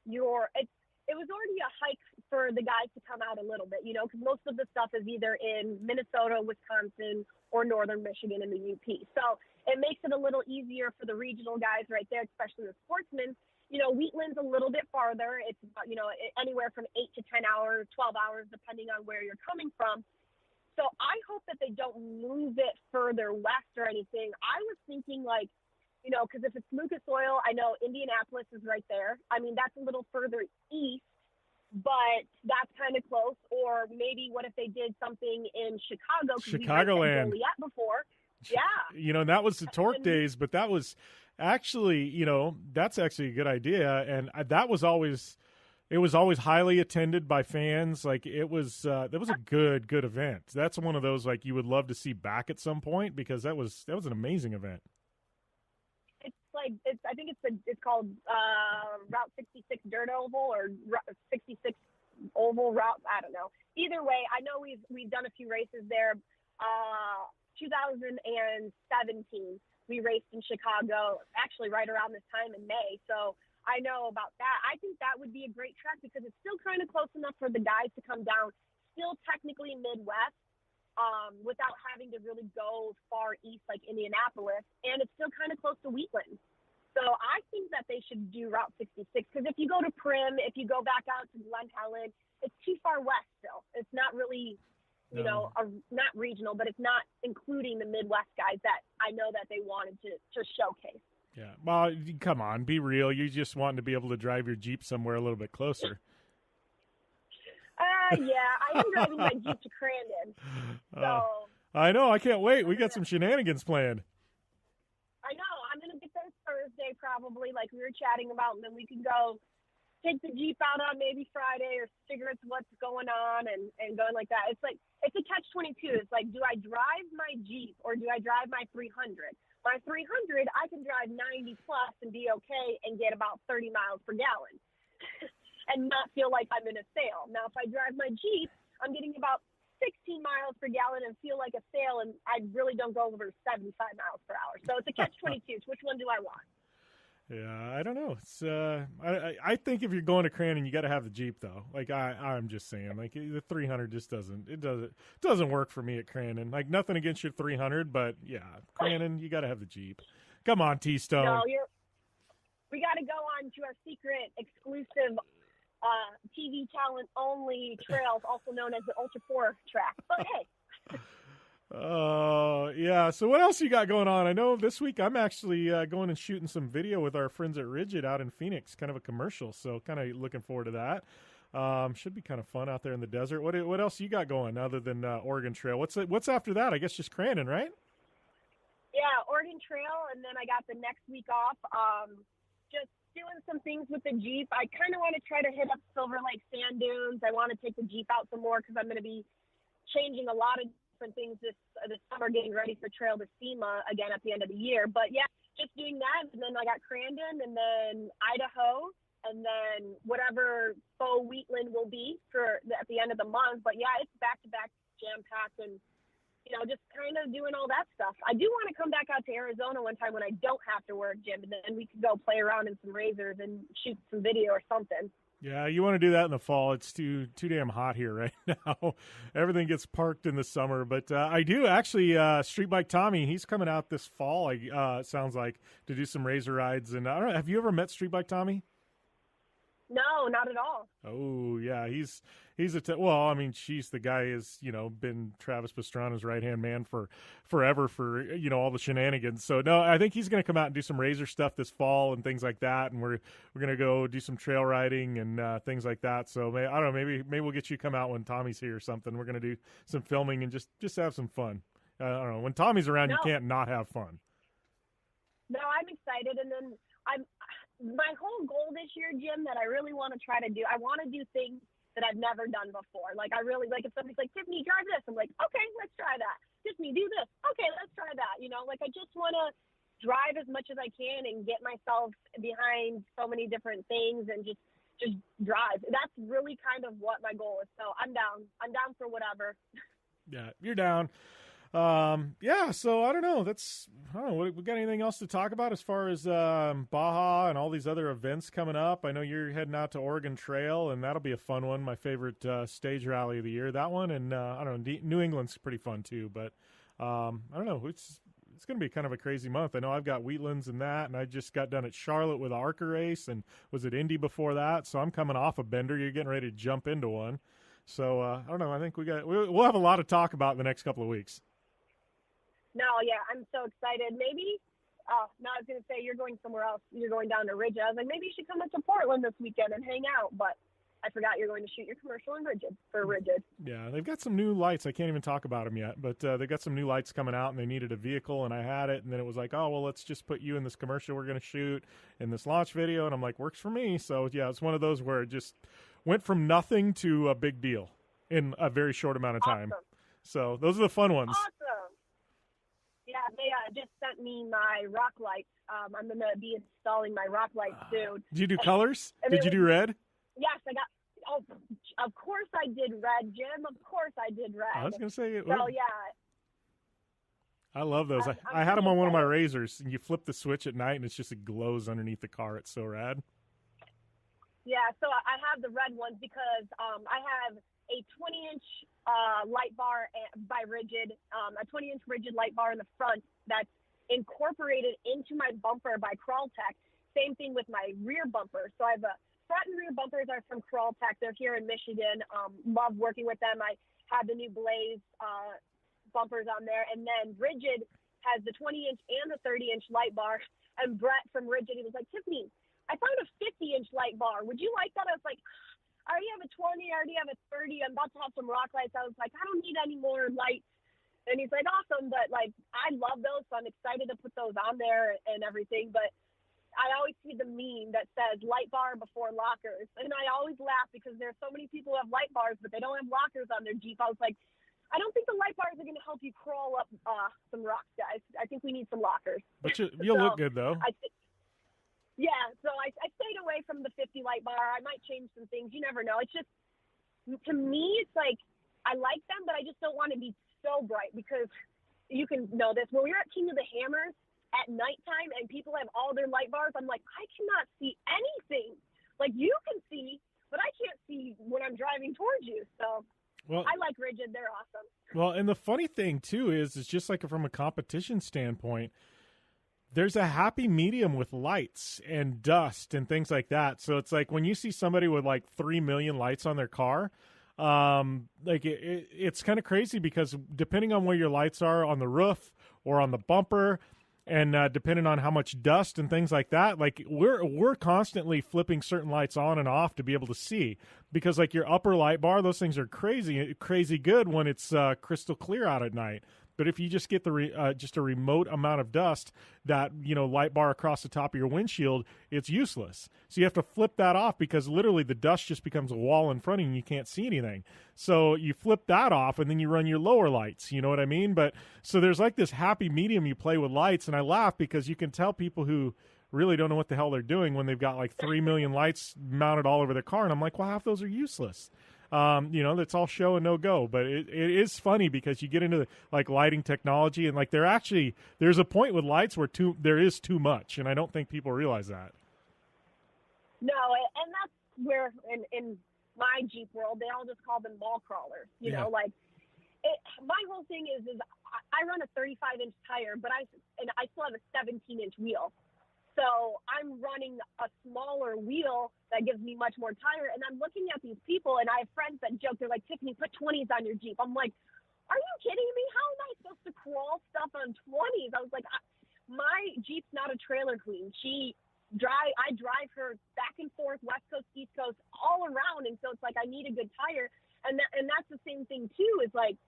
it was already a hike for the guys to come out a little bit, because most of the stuff is either in Minnesota, Wisconsin, or northern Michigan in the UP. So it makes it a little easier for the regional guys right there, especially the sportsmen. Wheatland's a little bit farther. It's about, anywhere from 8 to 10 hours, 12 hours, depending on where you're coming from. So I hope that they don't move it further west or anything. I was thinking because if it's Lucas Oil, I know Indianapolis is right there. I mean, that's a little further east, but that's kind of close. Or maybe what if they did something in Chicago? Chicagoland. Before. Yeah. That was the Torque days, but that was actually, that's actually a good idea. And that was always... It was always highly attended by fans. Like that was a good event. That's one of those like you would love to see back at some point because that was an amazing event. I think it's called Route 66 Dirt Oval or 66 Oval Route. I don't know. Either way, I know we've done a few races there. 2017, we raced in Chicago, actually right around this time in May. So I know about that. I think that would be a great track because it's still kind of close enough for the guys to come down, still technically Midwest, without having to really go far east like Indianapolis, and it's still kind of close to Wheatland. So I think that they should do Route 66 because if you go to Prim, if you go back out to Glen Helen, it's too far west still. It's not really, not regional, but it's not including the Midwest guys that I know that they wanted to showcase. Yeah, well, come on, be real. You just want to be able to drive your Jeep somewhere a little bit closer. I am driving my Jeep to Crandon. So I know. I can't wait. We got some shenanigans planned. I know. I'm going to get there Thursday probably, like we were chatting about, and then we can go take the Jeep out on maybe Friday or figure out what's going on and going like that. It's like, it's a catch-22. It's like, do I drive my Jeep or do I drive my 300? My 300, I can drive 90 plus and be okay and get about 30 miles per gallon and not feel like I'm in a sale. Now, if I drive my Jeep, I'm getting about 16 miles per gallon and feel like a sale, and I really don't go over 75 miles per hour. So it's a catch-22. Which one do I want? Yeah, I don't know. It's I think if you're going to Crandon, you got to have the Jeep though. Like I'm just saying, like the 300 just doesn't work for me at Crandon. Like nothing against your 300, but yeah, Crandon, you got to have the Jeep. Come on, T-Stone. No, we got to go on to our secret exclusive TV talent only trails, also known as the Ultra 4 track. But hey. Oh, yeah. So what else you got going on? I know this week I'm actually going and shooting some video with our friends at Rigid out in Phoenix, kind of a commercial. So kind of looking forward to that. Should be kind of fun out there in the desert. What else you got going other than Oregon Trail? What's after that? I guess just Crandon, right? Yeah, Oregon Trail, and then I got the next week off. Just doing some things with the Jeep. I kind of want to try to hit up Silver Lake sand dunes. I want to take the Jeep out some more because I'm going to be changing a lot of different things this summer, getting ready for Trail to SEMA again at the end of the year. But yeah, just doing that, and then I got Crandon, and then Idaho, and then whatever faux wheatland will be at the end of the month. But yeah, it's back-to-back jam-packed, and just kind of doing all that stuff. I do want to come back out to Arizona one time when I don't have to work, Jim, and then we could go play around in some razors and shoot some video or something. Yeah, you want to do that in the fall. It's too damn hot here right now. Everything gets parked in the summer. But I do actually, Street Bike Tommy, he's coming out this fall, it sounds like, to do some razor rides. And I don't know, have you ever met Street Bike Tommy? No, not at all. Oh, yeah, he's she's the guy has, been Travis Pastrana's right-hand man for forever for, all the shenanigans. So, no, I think he's going to come out and do some razor stuff this fall and things like that. And we're going to go do some trail riding and things like that. So, I don't know, maybe we'll get you to come out when Tommy's here or something. We're going to do some filming and just have some fun. I don't know. When Tommy's around, you can't not have fun. No, I'm excited. And then my whole goal this year, Jim, that I really want to try to do, I want to do things that I've never done before. Like, I really, like, if somebody's like, Tiffany, drive this, I'm like, okay, let's try that. Tiffany, do this. Okay, let's try that. Like, I just want to drive as much as I can and get myself behind so many different things and just drive. That's really kind of what my goal is. So I'm down. I'm down for whatever. Yeah, you're down. Yeah, so I don't know. We got anything else to talk about as far as Baja and all these other events coming up? I know you're heading out to Oregon Trail, and that'll be a fun one. My favorite stage rally of the year, that one. And I don't know, New England's pretty fun too. But I don't know. It's going to be kind of a crazy month. I know I've got Wheatlands and that, and I just got done at Charlotte with the ARCA race, and was at Indy before that. So I'm coming off a bender. You're getting ready to jump into one. So I don't know. I think we'll have a lot to talk about in the next couple of weeks. No, yeah, I'm so excited. Maybe, no, I was going to say you're going somewhere else. You're going down to Rigid. I was like, maybe you should come up to Portland this weekend and hang out. But I forgot you're going to shoot your commercial in Rigid. Yeah, they've got some new lights. I can't even talk about them yet. But they've got some new lights coming out, and they needed a vehicle, and I had it. And then it was like, oh, well, let's just put you in this commercial we're going to shoot in this launch video. And I'm like, works for me. So, yeah, it's one of those where it just went from nothing to a big deal in a very short amount of time. Awesome. So those are the fun ones. Awesome. Yeah, they just sent me my rock lights. I'm going to be installing my rock lights soon. Did you do colors? Did you do red? Yes, I got. Oh, of course I did red, Jim. Of course I did red. I was going to say. So yeah. I love those. I had them on one of my razors, and you flip the switch at night, and it's just it glows underneath the car. It's so rad. Yeah, so I have the red ones because I have a 20-inch light bar by Rigid, a 20-inch Rigid light bar in the front that's incorporated into my bumper by Crawltech. Same thing with my rear bumper. So I have front and rear bumpers are from Crawltech. They're here in Michigan. Love working with them. I had the new Blaze bumpers on there. And then Rigid has the 20-inch and the 30-inch light bar. And Brett from Rigid, he was like, Tiffany, I found a 50-inch light bar. Would you like that? I was like, I already have a 20, I already have a 30. I'm about to have some rock lights. I was like, I don't need any more lights. And he's like, awesome, but like I love those, so I'm excited to put those on there and everything. But I always see the meme that says light bar before lockers, and I always laugh because there's so many people who have light bars, but they don't have lockers on their Jeep. I was like, I don't think the light bars are going to help you crawl up some rocks, guys. I think we need some lockers. But you'll look good though. Yeah, so I stayed away from the 50 light bar. I might change some things. You never know. It's just, to me, it's like I like them, but I just don't want to be so bright because you can know this. When we were at King of the Hammers at nighttime and people have all their light bars, I'm like, I cannot see anything. Like you can see, but I can't see when I'm driving towards you. So I like Rigid. They're awesome. Well, and the funny thing too is it's just like from a competition standpoint, there's a happy medium with lights and dust and things like that. So it's like when you see somebody with like 3 million lights on their car, like it's kind of crazy because depending on where your lights are on the roof or on the bumper, and depending on how much dust and things like that, like we're constantly flipping certain lights on and off to be able to see, because like your upper light bar, those things are crazy good when it's crystal clear out at night. But if you just get just a remote amount of dust, that light bar across the top of your windshield, it's useless. So you have to flip that off because literally the dust just becomes a wall in front of you and you can't see anything. So you flip that off and then you run your lower lights. You know what I mean? But so there's like this happy medium you play with lights, and I laugh because you can tell people who really don't know what the hell they're doing when they've got like 3 million lights mounted all over their car, and I'm like, well, half those are useless. That's all show and no go, but it is funny because you get into the, like lighting technology, and like there's a point with lights where there is too much, and I don't think people realize that. No, and that's where in my Jeep world, they all just call them ball crawlers. You know, like my whole thing is I run a 35-inch tire, but I still have a 17-inch wheel. So I'm running a smaller wheel that gives me much more tire. And I'm looking at these people, and I have friends that joke. They're like, Tiffany, put 20s on your Jeep. I'm like, are you kidding me? How am I supposed to crawl stuff on 20s? I was like, my Jeep's not a trailer queen. I drive her back and forth, West Coast, East Coast, all around. And so it's like I need a good tire. And that's the same thing, too, is like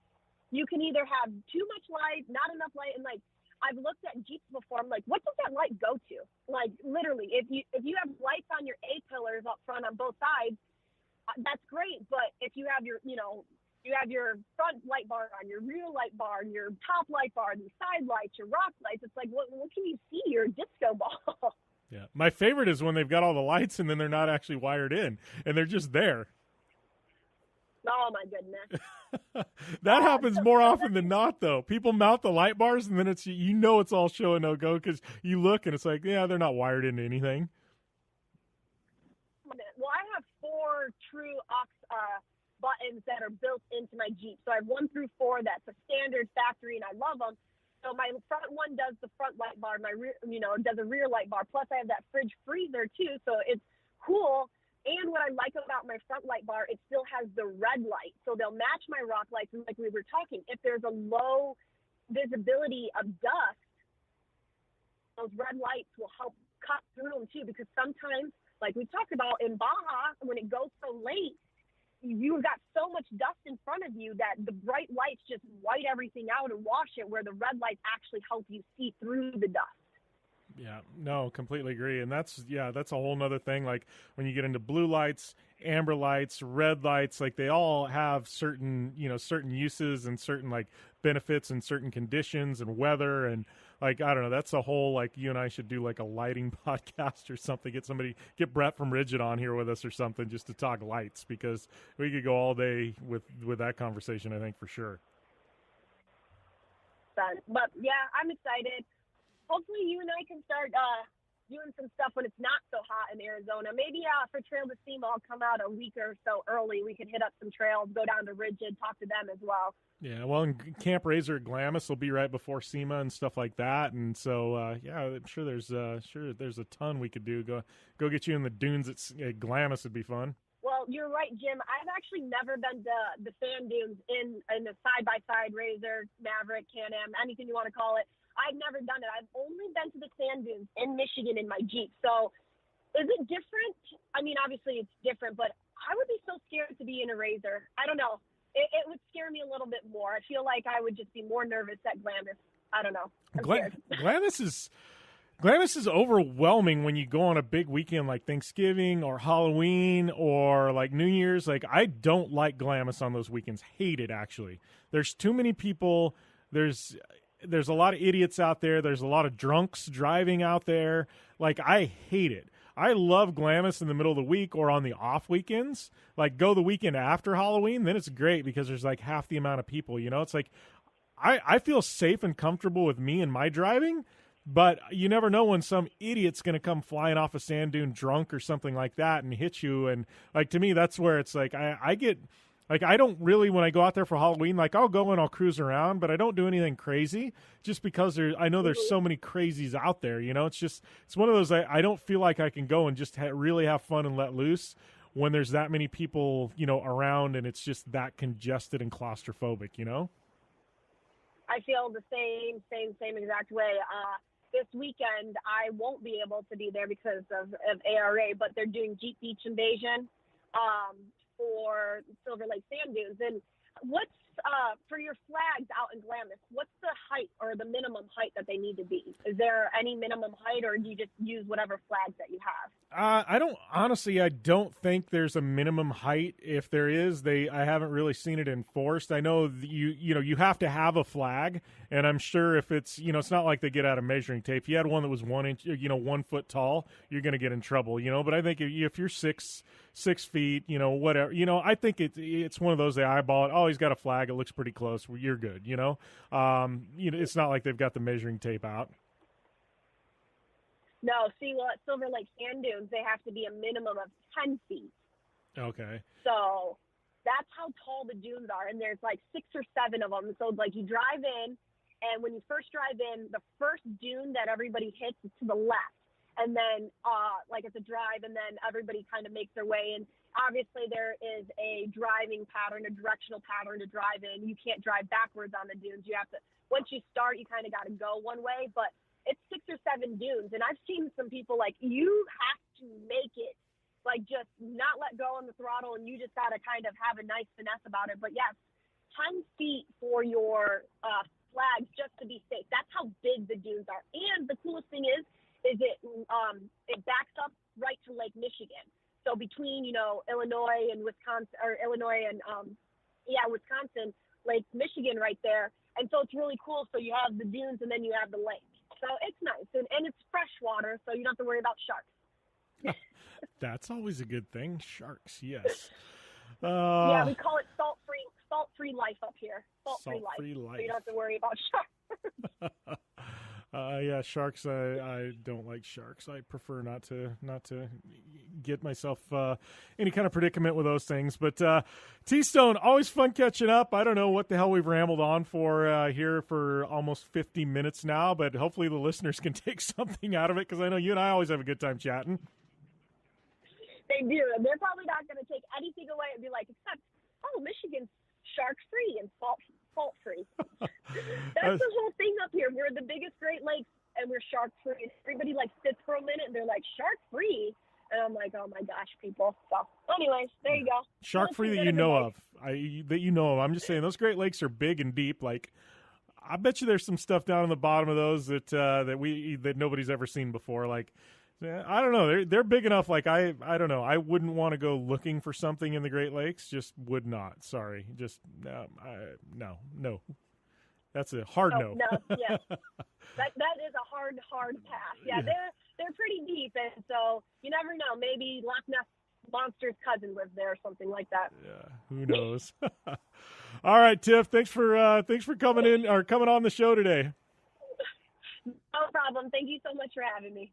you can either have too much light, not enough light, and like, I've looked at Jeeps before. I'm like, what does that light go to? Like, literally, if you have lights on your A-pillars up front on both sides, that's great. But if you have you have your front light bar on, your rear light bar, and your top light bar, and your side lights, your rock lights, it's like, what can you see? Your disco ball. Yeah. My favorite is when they've got all the lights and then they're not actually wired in, and they're just there. Oh, my goodness. That happens more often than not, though. People mount the light bars, and then it's all show and no go because you look and it's like, yeah, they're not wired into anything. Well, I have 4 true aux buttons that are built into my Jeep. So I have 1 through 4 that's a standard factory, and I love them. So my front one does the front light bar, my rear, does a rear light bar. Plus, I have that fridge freezer too, so it's cool. And what I like about my front light bar, it still has the red light. So they'll match my rock lights. And like we were talking, if there's a low visibility of dust, those red lights will help cut through them too. Because sometimes, like we talked about in Baja, when it goes so late, you've got so much dust in front of you that the bright lights just white everything out and wash it, where the red lights actually help you see through the dust. Yeah, no, completely agree. And that's a whole nother thing. Like when you get into blue lights, amber lights, red lights, like they all have certain uses and certain like benefits and certain conditions and weather. And like, I don't know, that's a whole, like you and I should do like a lighting podcast or something. Get Brett from Rigid on here with us or something just to talk lights, because we could go all day with that conversation, I think, for sure. But yeah, I'm excited. Hopefully you and I can start doing some stuff when it's not so hot in Arizona. Maybe for Trail to SEMA, I'll come out a week or so early. We could hit up some trails, go down to Rigid, talk to them as well. Yeah, well, and Camp Razor at Glamis will be right before SEMA and stuff like that. And so, I'm sure there's a ton we could do. Go get you in the dunes at Glamis would be fun. Well, you're right, Jim. I've actually never been to the sand dunes in a side-by-side Razor, Maverick, Can-Am, anything you want to call it. I've never done it. I've only been to the sand dunes in Michigan in my Jeep. So is it different? I mean, obviously it's different, but I would be so scared to be in a Razor. I don't know. It would scare me a little bit more. I feel like I would just be more nervous at Glamis. I don't know. Glamis is overwhelming when you go on a big weekend like Thanksgiving or Halloween or like New Year's. Like, I don't like Glamis on those weekends. Hate it, actually. There's too many people. There's a lot of idiots out there. There's a lot of drunks driving out there. Like, I hate it. I love Glamis in the middle of the week or on the off weekends. Like, go the weekend after Halloween, then it's great because there's like half the amount of people, you know? It's like I feel safe and comfortable with me and my driving, but you never know when some idiot's going to come flying off a sand dune drunk or something like that and hit you. And, like, to me, that's where it's like I get – like, I don't really, when I go out there for Halloween, like, I'll go and I'll cruise around, but I don't do anything crazy just because I know there's so many crazies out there, you know? It's one of those, I don't feel like I can go and just really have fun and let loose when there's that many people, you know, around and it's just that congested and claustrophobic, you know? I feel the same exact way. This weekend, I won't be able to be there because of ARA, but they're doing Jeep Beach Invasion for Silver Lake Sand Dunes. And what's for your flags out in Glamis, what's the height or the minimum height that they need to be? Is there any minimum height, or do you just use whatever flags that you have? I don't think there's a minimum height. If there is, I haven't really seen it enforced. I know you have to have a flag, and I'm sure if it's, you know, it's not like they get out a measuring tape. If you had one that was 1 inch, 1 foot tall, you're going to get in trouble, you know. But I think if you're 6 feet, you know, whatever, you know, I think it's one of those, they eyeball it. Oh, he's got a flag. It looks pretty close. Well, you're good, you know. It's not like they've got the measuring tape out. No, see, well, at Silver Lake Sand Dunes, they have to be a minimum of 10 feet. Okay. So that's how tall the dunes are, and there's like 6 or 7 of them. So, like, you drive in, and when you first drive in, the first dune that everybody hits is to the left. And then, like, it's a drive, and then everybody kind of makes their way. And obviously there is a driving pattern, a directional pattern to drive in. You can't drive backwards on the dunes. You have to, once you start, you kind of got to go one way. But it's 6 or 7 dunes. And I've seen some people, like, you have to make it, like, just not let go on the throttle, and you just got to kind of have a nice finesse about it. But, yes, 10 feet for your flags just to be safe. That's how big the dunes are. And the coolest thing is it backs up right to Lake Michigan. So between, you know, Illinois and Wisconsin, or Illinois and, Wisconsin, Lake Michigan right there. And so it's really cool. So you have the dunes and then you have the lake. So it's nice. And it's fresh water, so you don't have to worry about sharks. That's always a good thing. Sharks, yes. Yeah, we call it salt-free life up here. Salt-free life. So you don't have to worry about sharks. Yeah, sharks. I don't like sharks. I prefer not to get myself any kind of predicament with those things. But T-Stone, always fun catching up. I don't know what the hell we've rambled on for here for almost 50 minutes now, but hopefully the listeners can take something out of it, because I know you and I always have a good time chatting. They do. And they're probably not going to take anything away and be like, except, Michigan's shark-free and salt-free. That's the whole thing up here. We're the biggest Great Lakes, and we're shark-free. Everybody, like, sits for a minute, and they're like, shark-free? And I'm like, oh, my gosh, people. So, anyways, there you go. Shark-free that you know of. I'm just saying, those Great Lakes are big and deep. Like, I bet you there's some stuff down in the bottom of those that nobody's ever seen before. Like, I don't know. They're big enough. Like, I don't know. I wouldn't want to go looking for something in the Great Lakes. Just would not. Sorry. Just no. That's a hard no. No, yeah. That is a hard pass. Yeah, they're pretty deep, and so you never know. Maybe Loch Ness Monster's cousin lives there or something like that. Yeah, who knows? All right, Tiff. Thanks for coming in or coming on the show today. No problem. Thank you so much for having me.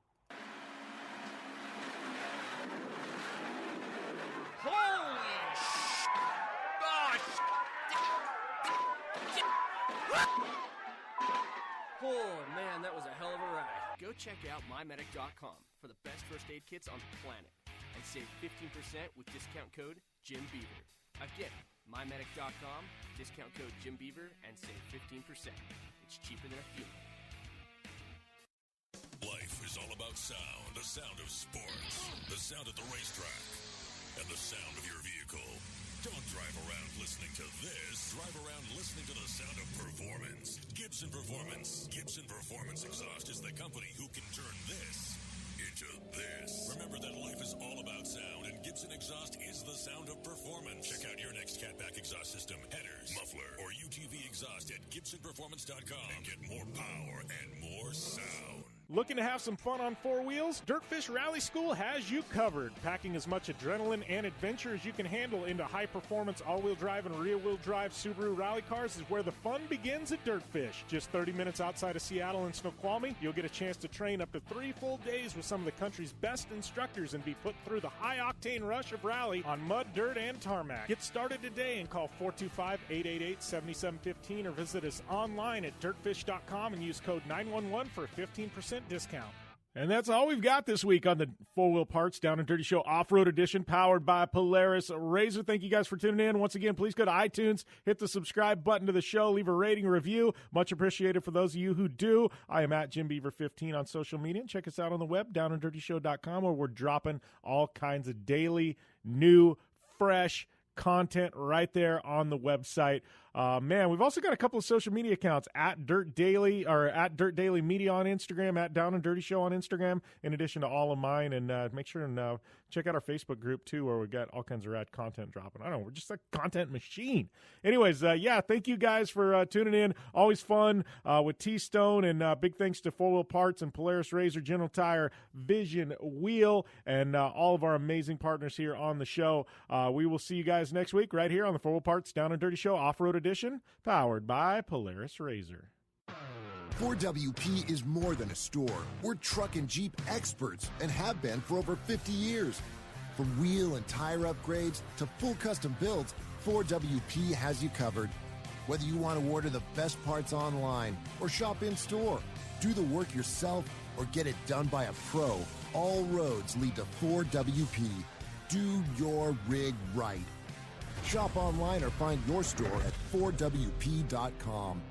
Oh, man, that was a hell of a ride. Go check out mymedic.com for the best first aid kits on the planet and save 15% with discount code JimBeaver. Again, mymedic.com, discount code JimBeaver, and save 15%. It's cheaper than a funeral. Life is all about sound, the sound of sports, the sound at the racetrack. and the sound of your vehicle. Don't drive around listening to this. Drive around listening to the sound of performance. Gibson Performance. Gibson Performance Exhaust is the company who can turn this into this. Remember that life is all about sound, and Gibson Exhaust is the sound of performance. Check out your next catback exhaust system, headers, muffler, or UTV exhaust at GibsonPerformance.com and get more power and more sound. Looking to have some fun on four wheels? Dirtfish Rally School has you covered. Packing as much adrenaline and adventure as you can handle into high-performance all-wheel drive and rear-wheel drive Subaru rally cars is where the fun begins at Dirtfish. Just 30 minutes outside of Seattle in Snoqualmie, you'll get a chance to train up to 3 full days with some of the country's best instructors and be put through the high-octane rush of rally on mud, dirt, and tarmac. Get started today and call 425-888-7715 or visit us online at dirtfish.com and use code 911 for a 15% discount. And that's all we've got this week on the Four Wheel Parts Down and Dirty Show Off-Road Edition, powered by Polaris RZR. Thank you guys for tuning in. Once again, please go to iTunes, hit the subscribe button to the show, leave a rating, review. Much appreciated for those of you who do. I am at JimBeaver15 on social media. And check us out on the web, downanddirtyshow.com, where we're dropping all kinds of daily, new, fresh content right there on the website. Man, we've also got a couple of social media accounts, at Dirt Daily, or at Dirt Daily Media on Instagram, at Down and Dirty Show on Instagram, in addition to all of mine. And make sure and check out our Facebook group, too, where we got all kinds of rad content dropping. I don't know, we're just a content machine. Anyways, yeah, thank you guys for tuning in. Always fun with T-Stone, and big thanks to Four Wheel Parts and Polaris RZR, General Tire, Vision Wheel, and all of our amazing partners here on the show. We will see you guys next week right here on the Four Wheel Parts Down and Dirty Show Off-Road Edition, powered by Polaris RZR. 4WP is more than a store. We're truck and Jeep experts and have been for over 50 years. From wheel and tire upgrades to full custom builds, 4WP has you covered. Whether you want to order the best parts online or shop in store, do the work yourself or get it done by a pro, all roads lead to 4WP. Do your rig right. Shop online or find your store at 4WP.com.